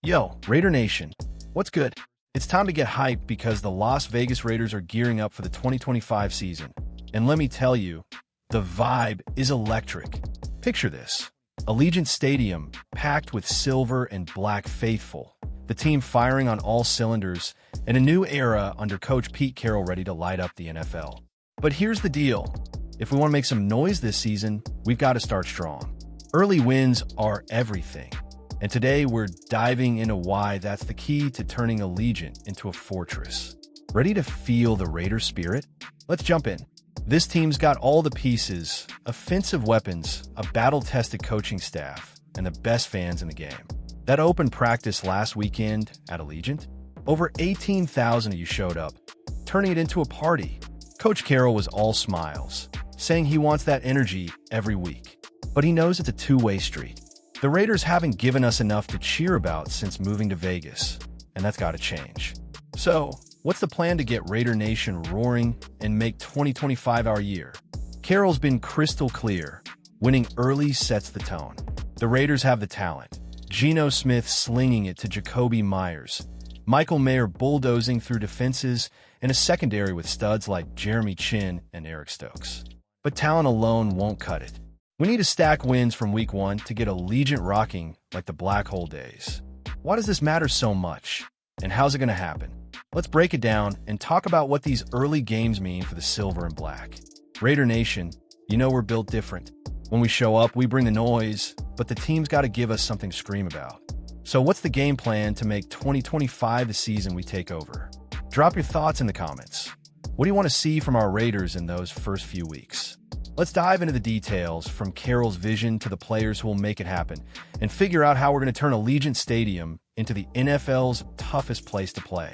Yo, Raider Nation, what's good? It's time to get hyped because the Las Vegas Raiders are gearing up for the 2025 season. And let me tell you, the vibe is electric. Picture this. Allegiant Stadium, packed with silver and black faithful. The team firing on all cylinders, and a new era under Coach Pete Carroll ready to light up the NFL. But here's the deal. If we want to make some noise this season, we've got to start strong. Early wins are everything. And today we're diving into why that's the key to turning Allegiant into a fortress. Ready to feel the Raider spirit? Let's jump in. This team's got all the pieces, offensive weapons, a battle-tested coaching staff, and the best fans in the game. That open practice last weekend at Allegiant, over 18,000 of you showed up, turning it into a party. Coach Carroll was all smiles, saying he wants that energy every week. But he knows it's a two-way street. The Raiders haven't given us enough to cheer about since moving to Vegas, and that's got to change. So, what's the plan to get Raider Nation roaring and make 2025 our year? Carroll's been crystal clear. Winning early sets the tone. The Raiders have the talent. Geno Smith slinging it to Jakobi Meyers. Michael Mayer bulldozing through defenses, and a secondary with studs like Jeremy Chin and Eric Stokes. But talent alone won't cut it. We need to stack wins from week one to get Allegiant rocking like the Black Hole days. Why does this matter so much? And how's it going to happen? Let's break it down and talk about what these early games mean for the silver and black. Raider Nation, you know we're built different. When we show up, we bring the noise, but the team's got to give us something to scream about. So what's the game plan to make 2025 the season we take over? Drop your thoughts in the comments. What do you want to see from our Raiders in those first few weeks? Let's dive into the details, from Carroll's vision to the players who will make it happen, and figure out how we're going to turn Allegiant Stadium into the NFL's toughest place to play.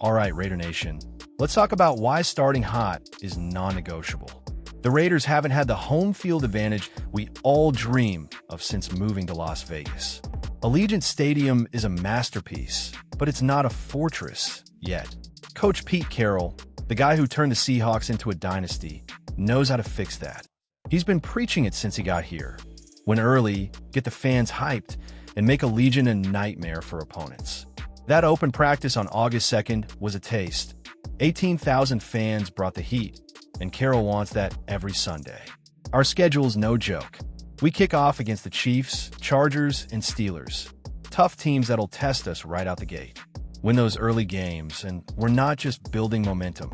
All right, Raider Nation, let's talk about why starting hot is non-negotiable. The Raiders haven't had the home field advantage we all dream of since moving to Las Vegas. Allegiant Stadium is a masterpiece, but it's not a fortress yet. Coach Pete Carroll, the guy who turned the Seahawks into a dynasty, knows how to fix that. He's been preaching it since he got here. Win early, get the fans hyped, and make Allegiant a nightmare for opponents. That open practice on August 2nd was a taste. 18,000 fans brought the heat, and Carroll wants that every Sunday. Our schedule's no joke. We kick off against the Chiefs, Chargers, and Steelers. Tough teams that'll test us right out the gate. Win those early games, and we're not just building momentum.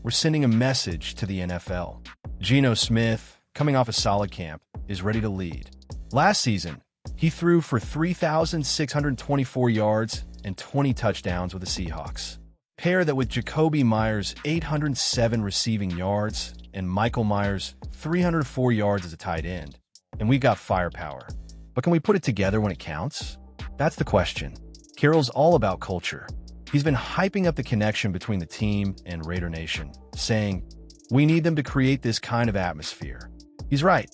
We're sending a message to the NFL. Geno Smith, coming off a solid camp, is ready to lead. Last season, he threw for 3,624 yards and 20 touchdowns with the Seahawks. Pair that with Jakobi Meyers' 807 receiving yards and Michael Myers' 304 yards as a tight end, and we got firepower. But can we put it together when it counts? That's the question. Carroll's all about culture. He's been hyping up the connection between the team and Raider Nation, saying, we need them to create this kind of atmosphere. He's right.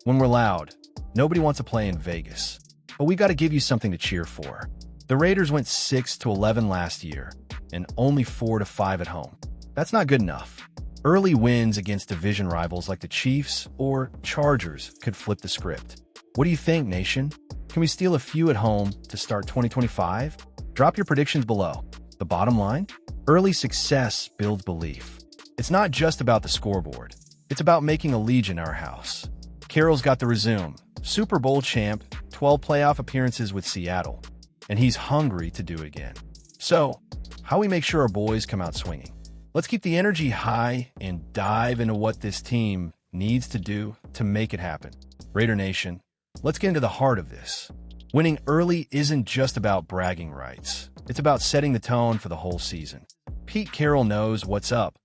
When we're loud, nobody wants to play in Vegas. But we got to give you something to cheer for. The Raiders went 6-11 last year, and only 4-5 at home. That's not good enough. Early wins against division rivals like the Chiefs or Chargers could flip the script. What do you think, Nation? Can we steal a few at home to start 2025? Drop your predictions below. The bottom line? Early success builds belief. It's not just about the scoreboard. It's about making Allegiant our house. Carroll's got the resume. Super Bowl champ, 12 playoff appearances with Seattle. And he's hungry to do it again. So, how we make sure our boys come out swinging? Let's keep the energy high and dive into what this team needs to do to make it happen. Raider Nation, let's get into the heart of this. Winning early isn't just about bragging rights. It's about setting the tone for the whole season. Pete Carroll knows what's up.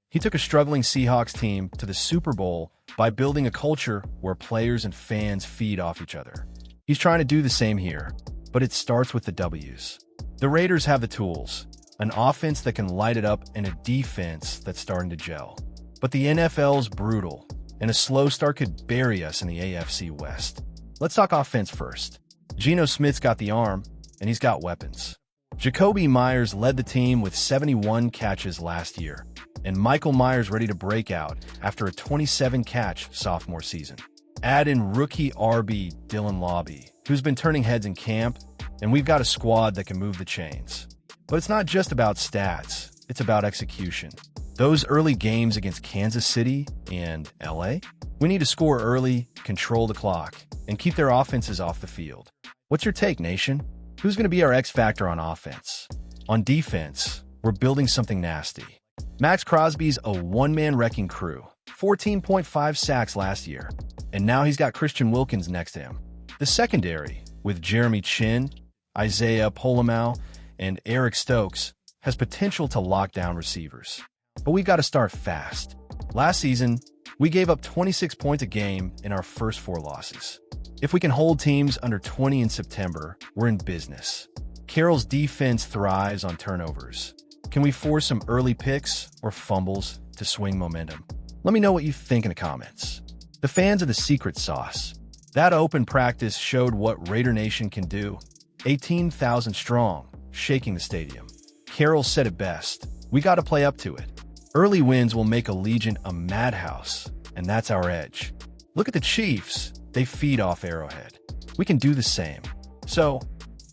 He took a struggling Seahawks team to the Super Bowl by building a culture where players and fans feed off each other. He's trying to do the same here, but it starts with the W's. The Raiders have the tools, an offense that can light it up and a defense that's starting to gel. But the NFL's brutal, and a slow start could bury us in the AFC West. Let's talk offense first. Geno Smith's got the arm, and he's got weapons. Jakobi Meyers led the team with 71 catches last year, and Michael Myers ready to break out after a 27-catch sophomore season. Add in rookie RB Dylan Lobby, who's been turning heads in camp, and we've got a squad that can move the chains. But it's not just about stats, it's about execution. Those early games against Kansas City and LA, we need to score early, control the clock, and keep their offenses off the field. What's your take, nation? Who's going to be our X factor on offense? On defense, we're building something nasty. Max Crosby's a one-man wrecking crew, 14.5 sacks last year, and now he's got Christian Wilkins next to him. The secondary, with Jeremy Chin, Isaiah Polamau, and Eric Stokes, has potential to lock down receivers. But we've got to start fast. Last season, we gave up 26 points a game in our first 4 losses. If we can hold teams under 20 in September, we're in business. Carroll's defense thrives on turnovers. Can we force some early picks or fumbles to swing momentum? Let me know what you think in the comments. The fans of the secret sauce. That open practice showed what Raider Nation can do. 18,000 strong, shaking the stadium. Carroll said it best. We got to play up to it. Early wins will make Allegiant a madhouse, and that's our edge. Look at the Chiefs. They feed off Arrowhead. We can do the same. So,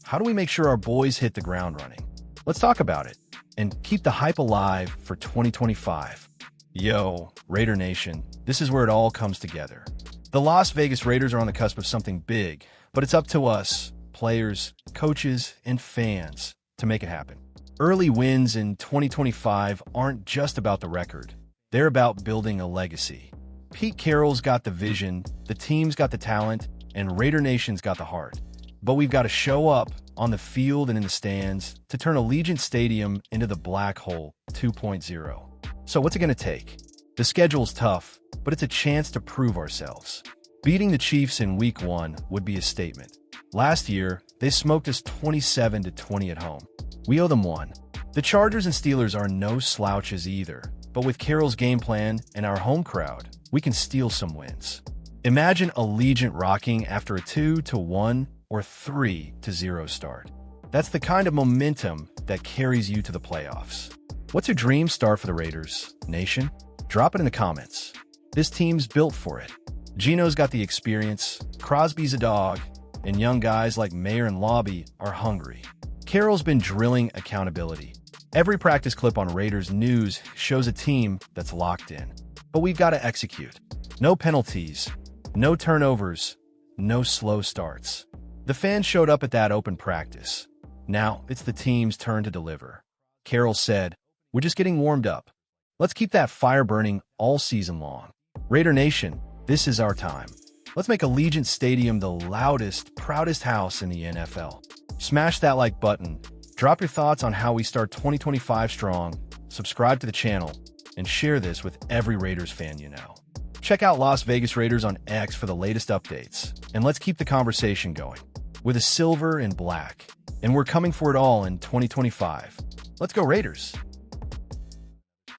how do we make sure our boys hit the ground running? Let's talk about it and keep the hype alive for 2025. Yo, Raider Nation, this is where it all comes together. The Las Vegas Raiders are on the cusp of something big, but it's up to us, players, coaches, and fans, to make it happen. Early wins in 2025 aren't just about the record. They're about building a legacy. Pete Carroll's got the vision, the team's got the talent, and Raider Nation's got the heart. But we've got to show up on the field and in the stands to turn Allegiant Stadium into the Black Hole 2.0. So what's it going to take? The schedule's tough, but it's a chance to prove ourselves. Beating the Chiefs in Week 1 would be a statement. Last year, they smoked us 27-20 at home. We owe them one. The Chargers and Steelers are no slouches either, but with Carroll's game plan and our home crowd, we can steal some wins. Imagine Allegiant rocking after a 2-1 or 3-0 start. That's the kind of momentum that carries you to the playoffs. What's your dream start for the Raiders, Nation? Drop it in the comments. This team's built for it. Gino's got the experience, Crosby's a dog, and young guys like Mayer and Lobby are hungry. Carroll's been drilling accountability. Every practice clip on Raiders News shows a team that's locked in. But we've got to execute. No penalties, no turnovers, no slow starts. The fans showed up at that open practice. Now it's the team's turn to deliver. Carroll said, "We're just getting warmed up. Let's keep that fire burning all season long." Raider Nation, this is our time. Let's make Allegiant Stadium the loudest, proudest house in the NFL. Smash that like button, drop your thoughts on how we start 2025 strong, subscribe to the channel, and share this with every Raiders fan you know. Check out Las Vegas Raiders on X for the latest updates, and let's keep the conversation going. With a silver and black, and we're coming for it all in 2025. Let's go Raiders!